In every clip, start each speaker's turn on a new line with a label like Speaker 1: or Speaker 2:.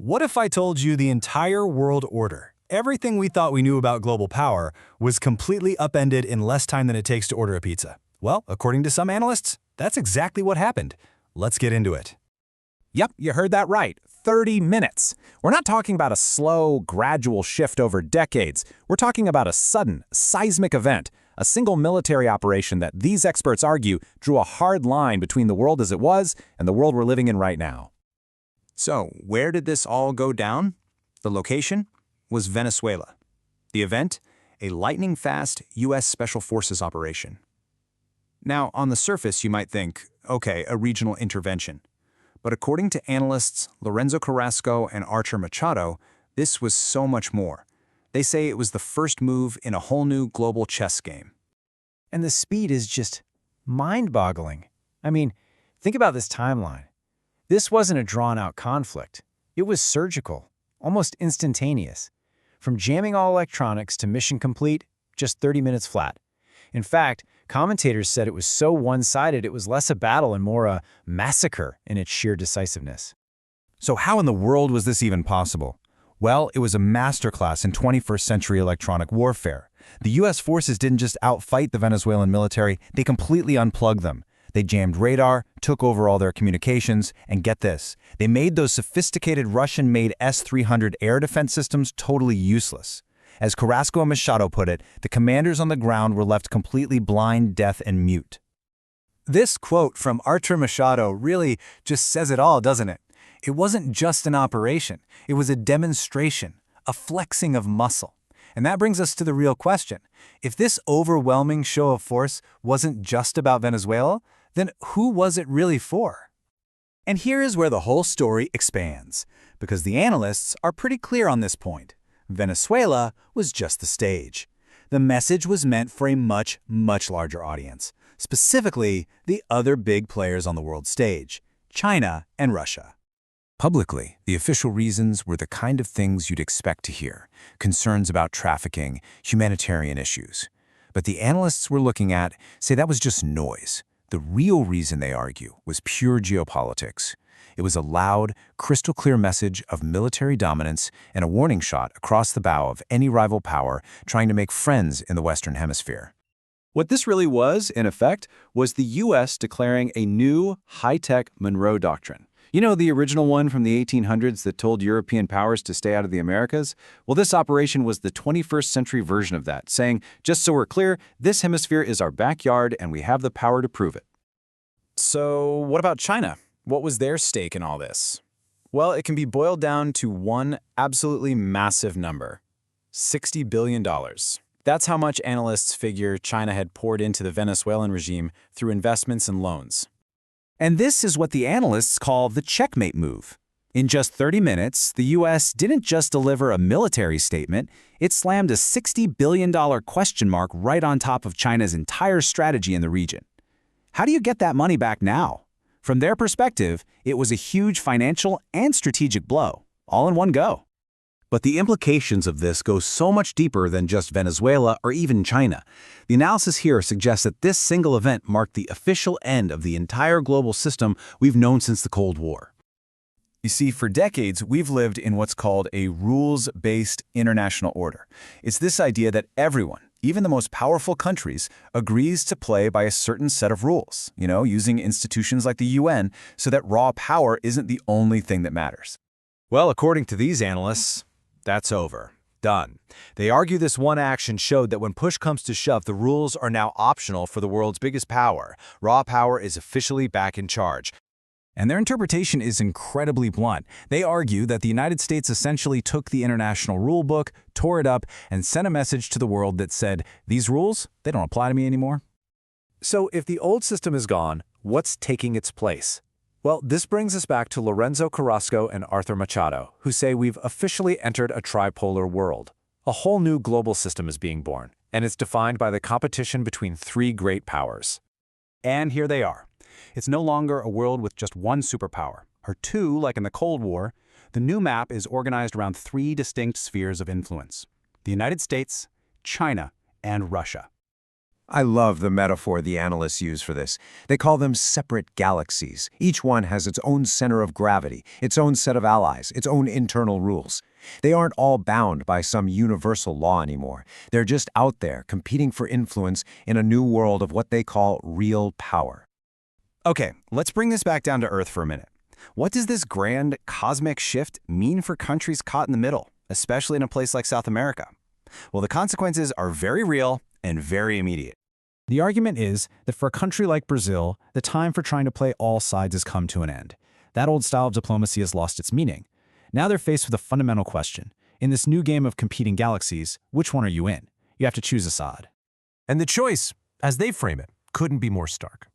Speaker 1: What if I told you the entire world order, everything we thought we knew about global power, was completely upended in less time than it takes to order a pizza? Well, according to some analysts, that's exactly what happened. Let's get into it.
Speaker 2: Yep, you heard that right. 30 minutes. We're not talking about a slow, gradual shift over decades. We're talking about a sudden, seismic event, a single military operation that these experts argue drew a hard line between the world as it was and the world we're living in right now.
Speaker 1: So, where did this all go down? The location was Venezuela. The event, a lightning-fast U.S. Special Forces operation. Now, on the surface, you might think, okay, a regional intervention. But according to analysts Lorenzo Carrasco and Archer Machado, this was so much more. They say it was the first move in a whole new global chess game.
Speaker 3: And the speed is just mind-boggling. I mean, think about this timeline. This wasn't a drawn-out conflict. It was surgical, almost instantaneous. From jamming all electronics to mission complete, just 30 minutes flat. In fact, commentators said it was so one-sided it was less a battle and more a massacre in its sheer decisiveness.
Speaker 2: So how in the world was this even possible? Well, it was a masterclass in 21st century electronic warfare. The U.S. forces didn't just outfight the Venezuelan military, they completely unplugged them. They jammed radar, took over all their communications, and get this, they made those sophisticated Russian-made S-300 air defense systems totally useless. As Carrasco and Machado put it, the commanders on the ground were left completely blind, deaf, and mute.
Speaker 1: This quote from Archer Machado really just says it all, doesn't it? It wasn't just an operation, it was a demonstration, a flexing of muscle. And that brings us to the real question. If this overwhelming show of force wasn't just about Venezuela, then who was it really for? And here is where the whole story expands, because the analysts are pretty clear on this point. Venezuela was just the stage. The message was meant for a much, much larger audience, specifically the other big players on the world stage, China and Russia.
Speaker 2: Publicly, the official reasons were the kind of things you'd expect to hear, concerns about trafficking, humanitarian issues. But the analysts we're looking at say that was just noise. The real reason, they argue, was pure geopolitics. It was a loud, crystal-clear message of military dominance and a warning shot across the bow of any rival power trying to make friends in the Western Hemisphere.
Speaker 4: What this really was, in effect, was the U.S. declaring a new, high-tech Monroe Doctrine. You know, the original one from the 1800s that told European powers to stay out of the Americas? Well, this operation was the 21st century version of that, saying, just so we're clear, this hemisphere is our backyard and we have the power to prove it.
Speaker 2: So, what about China? What was their stake in all this? Well, it can be boiled down to one absolutely massive number: $60 billion. That's how much analysts figure China had poured into the Venezuelan regime through investments and loans.
Speaker 1: And this is what the analysts call the checkmate move. In just 30 minutes, the U.S. didn't just deliver a military statement, it slammed a $60 billion question mark right on top of China's entire strategy in the region. How do you get that money back now? From their perspective, it was a huge financial and strategic blow, all in one go.
Speaker 4: But the implications of this go so much deeper than just Venezuela or even China. The analysis here suggests that this single event marked the official end of the entire global system we've known since the Cold War.
Speaker 1: You see, for decades, we've lived in what's called a rules-based international order. It's this idea that everyone, even the most powerful countries, agrees to play by a certain set of rules, using institutions like the UN so that raw power isn't the only thing that matters.
Speaker 2: Well, according to these analysts, that's over. Done. They argue this one action showed that when push comes to shove, the rules are now optional for the world's biggest power. Raw power is officially back in charge.
Speaker 1: And their interpretation is incredibly blunt. They argue that the United States essentially took the international rule book, tore it up, and sent a message to the world that said, these rules, they don't apply to me anymore.
Speaker 2: So if the old system is gone, what's taking its place? Well, this brings us back to Lorenzo Carrasco and Archer Machado, who say we've officially entered a tripolar world. A whole new global system is being born, and it's defined by the competition between three great powers.
Speaker 1: And here they are. It's no longer a world with just one superpower, or two like in the Cold War. The new map is organized around three distinct spheres of influence: the United States, China, and Russia.
Speaker 2: I love the metaphor the analysts use for this. They call them separate galaxies. Each one has its own center of gravity, its own set of allies, its own internal rules. They aren't all bound by some universal law anymore. They're just out there competing for influence in a new world of what they call real power.
Speaker 5: Okay, let's bring this back down to Earth for a minute. What does this grand cosmic shift mean for countries caught in the middle, especially in a place like South America? Well, the consequences are very real and very immediate.
Speaker 3: The argument is that for a country like Brazil, the time for trying to play all sides has come to an end. That old style of diplomacy has lost its meaning. Now they're faced with a fundamental question. In this new game of competing galaxies, which one are you in? You have to choose a side.
Speaker 6: And the choice, as they frame it, couldn't be more stark.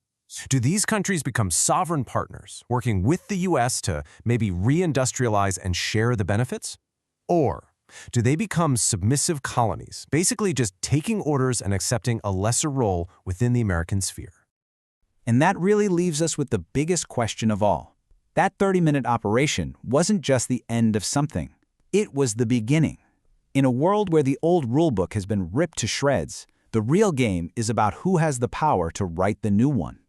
Speaker 6: Do these countries become sovereign partners, working with the U.S. to maybe reindustrialize and share the benefits? Or do they become submissive colonies, basically just taking orders and accepting a lesser role within the American sphere?
Speaker 1: And that really leaves us with the biggest question of all. That 30-minute operation wasn't just the end of something. It was the beginning. In a world where the old rulebook has been ripped to shreds, the real game is about who has the power to write the new one.